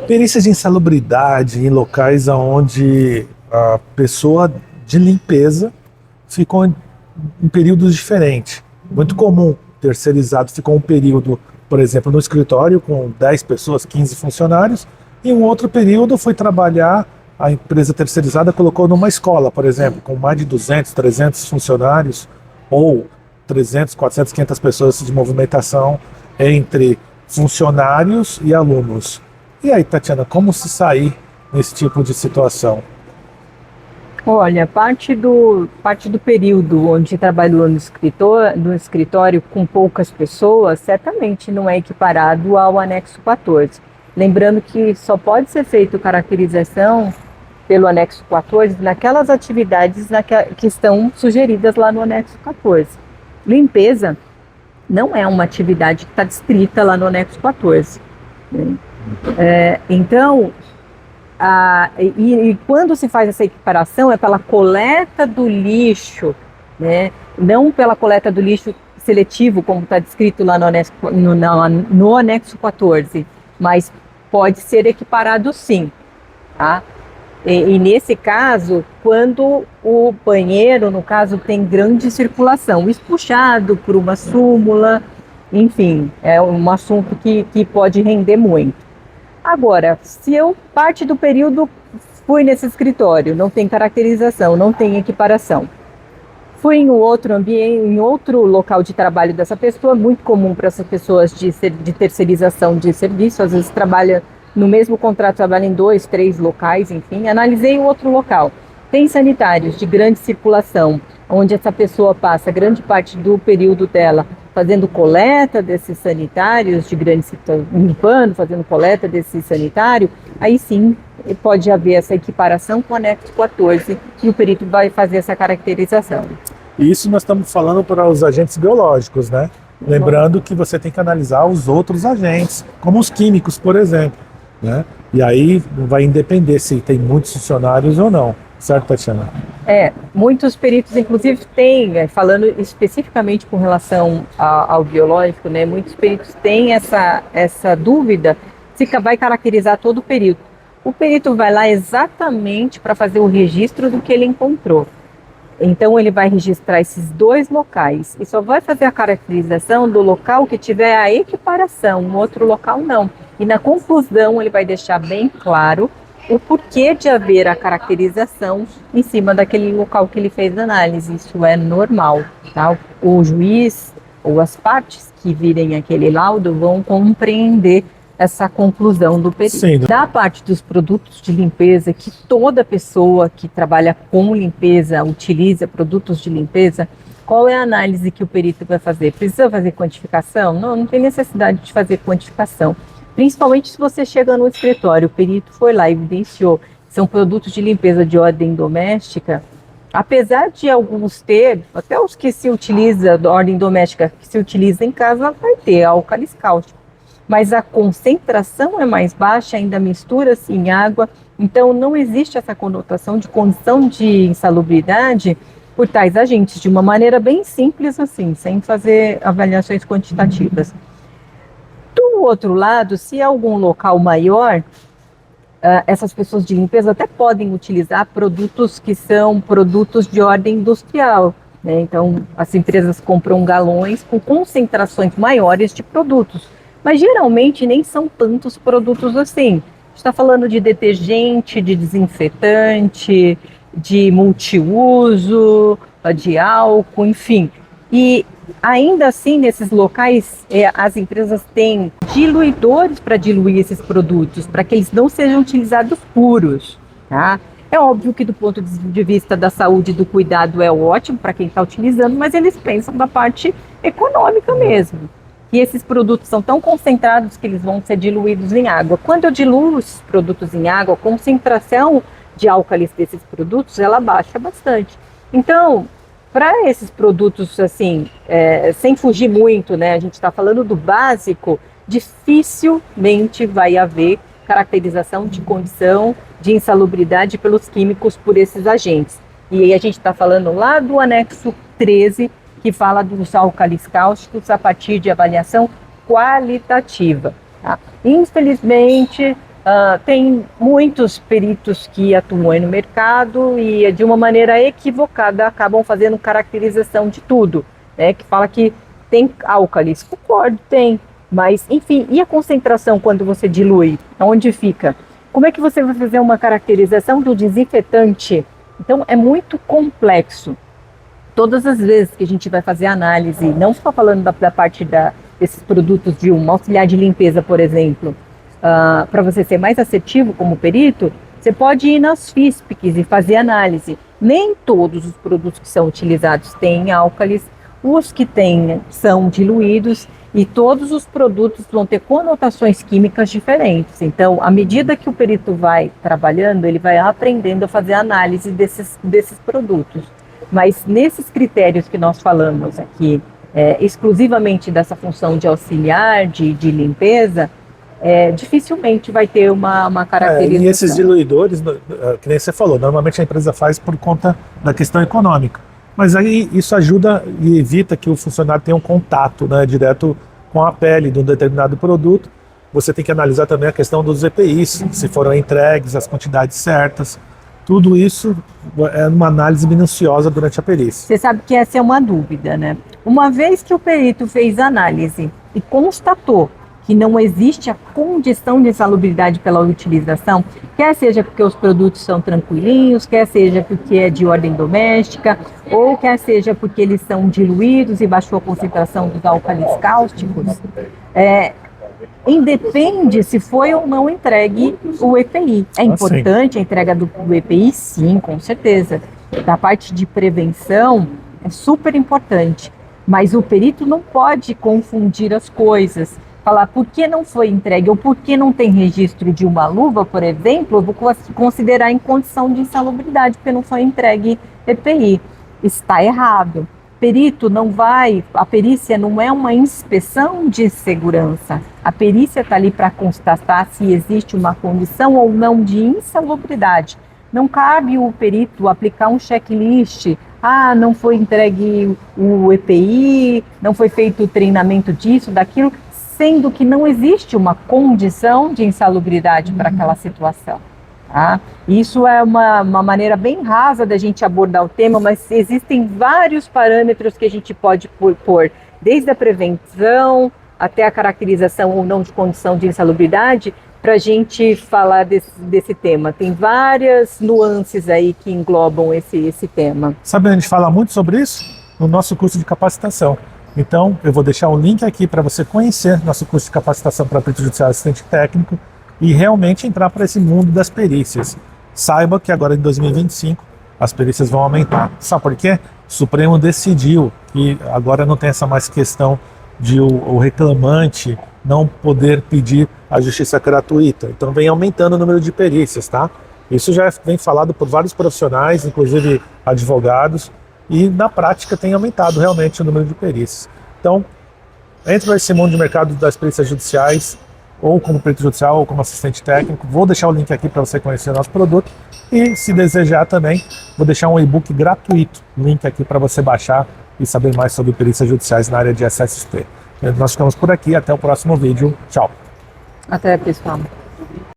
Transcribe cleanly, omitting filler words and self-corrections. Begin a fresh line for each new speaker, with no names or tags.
Perícias de insalubridade em locais onde a pessoa de limpeza ficou em períodos diferentes. Muito comum, terceirizado ficou um período, por exemplo, no escritório com 10 pessoas, 15 funcionários, e um outro período foi trabalhar, a empresa terceirizada colocou numa escola, por exemplo, com mais de 200, 300 funcionários, ou 300, 400, 500 pessoas de movimentação entre funcionários e alunos. E aí, Tatiana, como se sair nesse tipo de situação?
Olha, parte do período onde trabalhou no escritório com poucas pessoas, certamente não é equiparado ao anexo 14. Lembrando que só pode ser feito caracterização pelo anexo 14 naquelas atividades que estão sugeridas lá no anexo 14. Limpeza não é uma atividade que está descrita lá no anexo 14, né? Então, e quando se faz essa equiparação é pela coleta do lixo, né? Não pela coleta do lixo seletivo, como está descrito lá no anexo 14, mas pode ser equiparado sim, tá? E nesse caso, quando o banheiro, no caso, tem grande circulação, espuxado por uma súmula, enfim, é um assunto que pode render muito. Agora, se eu parte do período fui nesse escritório, não tem caracterização, não tem equiparação. Fui em outro ambiente, em outro local de trabalho dessa pessoa, muito comum para essas pessoas de terceirização de serviço, às vezes trabalha no mesmo contrato, trabalha em 2, 3 locais, enfim. Analisei o outro local. Tem sanitários de grande circulação, onde essa pessoa passa grande parte do período dela fazendo coleta desses sanitários de grande circulação, limpando, fazendo coleta desse sanitário, aí sim pode haver essa equiparação com o anexo 14 e o perito vai fazer essa caracterização.
E isso nós estamos falando para os agentes biológicos, né? Lembrando que você tem que analisar os outros agentes, como os químicos, por exemplo, né? E aí vai depender se tem muitos funcionários ou não, certo, Tatiana?
Muitos peritos, inclusive, têm, falando especificamente com relação ao biológico, né, muitos peritos têm essa dúvida se vai caracterizar todo o perito. O perito vai lá exatamente para fazer o registro do que ele encontrou. Então, ele vai registrar esses 2 locais e só vai fazer a caracterização do local que tiver a equiparação, no outro local não. E na conclusão, ele vai deixar bem claro o porquê de haver a caracterização em cima daquele local que ele fez a análise. Isso é normal, tá? O juiz ou as partes que virem aquele laudo vão compreender essa conclusão do perito.
Sim.
Da parte dos produtos de limpeza, que toda pessoa que trabalha com limpeza utiliza produtos de limpeza, qual é a análise que o perito vai fazer? Precisa fazer quantificação? Não, não tem necessidade de fazer quantificação. Principalmente se você chega no escritório, o perito foi lá e evidenciou, são produtos de limpeza de ordem doméstica, apesar de alguns ter, até os que se utiliza, da ordem doméstica, que se utiliza em casa, vai ter álcalis cáusticos. Mas a concentração é mais baixa, ainda mistura-se em água, então não existe essa conotação de condição de insalubridade por tais agentes, de uma maneira bem simples assim, sem fazer avaliações quantitativas. Do outro lado, se é algum local maior, essas pessoas de limpeza até podem utilizar produtos que são produtos de ordem industrial, né? Então, as empresas compram galões com concentrações maiores de produtos, mas geralmente nem são tantos produtos assim. A gente está falando de detergente, de desinfetante, de multiuso, de álcool, enfim. E ainda assim, nesses locais, as empresas têm diluidores para diluir esses produtos, para que eles não sejam utilizados puros, tá? É óbvio que do ponto de vista da saúde e do cuidado é ótimo para quem está utilizando, mas eles pensam da parte econômica mesmo. E esses produtos são tão concentrados que eles vão ser diluídos em água. Quando eu diluo esses produtos em água, a concentração de álcalis desses produtos, ela baixa bastante. Então, para esses produtos, assim, sem fugir muito, né? A gente está falando do básico, dificilmente vai haver caracterização de condição de insalubridade pelos químicos por esses agentes. E aí a gente está falando lá do anexo 13, que fala dos álcalis cáusticos a partir de avaliação qualitativa, tá? Infelizmente, Tem muitos peritos que atuam aí no mercado e, de uma maneira equivocada, acabam fazendo caracterização de tudo, né? Que fala que tem álcalis. Concordo, tem. Mas, enfim, e a concentração quando você dilui? Onde fica? Como é que você vai fazer uma caracterização do desinfetante? Então, é muito complexo. Todas as vezes que a gente vai fazer análise, não só falando da parte desses produtos de um auxiliar de limpeza, por exemplo, para você ser mais assertivo como perito, você pode ir nas FISPICs e fazer análise. Nem todos os produtos que são utilizados têm álcalis, os que têm são diluídos e todos os produtos vão ter conotações químicas diferentes. Então, à medida que o perito vai trabalhando, ele vai aprendendo a fazer análise desses produtos. Mas nesses critérios que nós falamos aqui, exclusivamente dessa função de auxiliar, de limpeza, dificilmente vai ter uma caracterização.
E esses diluidores, que nem você falou, normalmente a empresa faz por conta da questão econômica. Mas aí isso ajuda e evita que o funcionário tenha um contato, né, direto com a pele de um determinado produto. Você tem que analisar também a questão dos EPIs, se foram entregues, as quantidades certas. Tudo isso é uma análise minuciosa durante a perícia.
Você sabe que essa é uma dúvida, né? Uma vez que o perito fez a análise e constatou que não existe a condição de insalubridade pela utilização, quer seja porque os produtos são tranquilinhos, quer seja porque é de ordem doméstica, ou quer seja porque eles são diluídos e baixou a concentração dos álcalis cáusticos, independe se foi ou não entregue o EPI. É importante a entrega do EPI? Sim, com certeza. Da parte de prevenção, é super importante. Mas o perito não pode confundir as coisas. Falar por que não foi entregue ou por que não tem registro de uma luva, por exemplo, eu vou considerar em condição de insalubridade porque não foi entregue EPI. Está errado. Perito não vai, a perícia não é uma inspeção de segurança. A perícia está ali para constatar se existe uma condição ou não de insalubridade. Não cabe o perito aplicar um checklist. Não foi entregue o EPI, não foi feito o treinamento disso, daquilo, sendo que não existe uma condição de insalubridade para aquela situação. Tá? Isso é uma maneira bem rasa da gente abordar o tema, mas existem vários parâmetros que a gente pode pôr, desde a prevenção até a caracterização ou não de condição de insalubridade, para a gente falar desse tema. Tem várias nuances aí que englobam esse tema.
Sabe, a gente fala muito sobre isso no nosso curso de capacitação. Então, eu vou deixar o link aqui para você conhecer nosso curso de capacitação para perito judiciário assistente técnico e realmente entrar para esse mundo das perícias. Saiba que agora em 2025 as perícias vão aumentar. Sabe por quê? O Supremo decidiu que agora não tem essa mais questão de o reclamante não poder pedir a justiça gratuita. Então vem aumentando o número de perícias, tá? Isso já vem falado por vários profissionais, inclusive advogados, e na prática tem aumentado realmente o número de perícias. Então, entre nesse mundo de mercado das perícias judiciais, ou como perito judicial, ou como assistente técnico, vou deixar o link aqui para você conhecer o nosso produto. E se desejar também, vou deixar um e-book gratuito, link aqui para você baixar e saber mais sobre perícias judiciais na área de SST. Nós ficamos por aqui, até o próximo vídeo. Tchau.
Até, pessoal.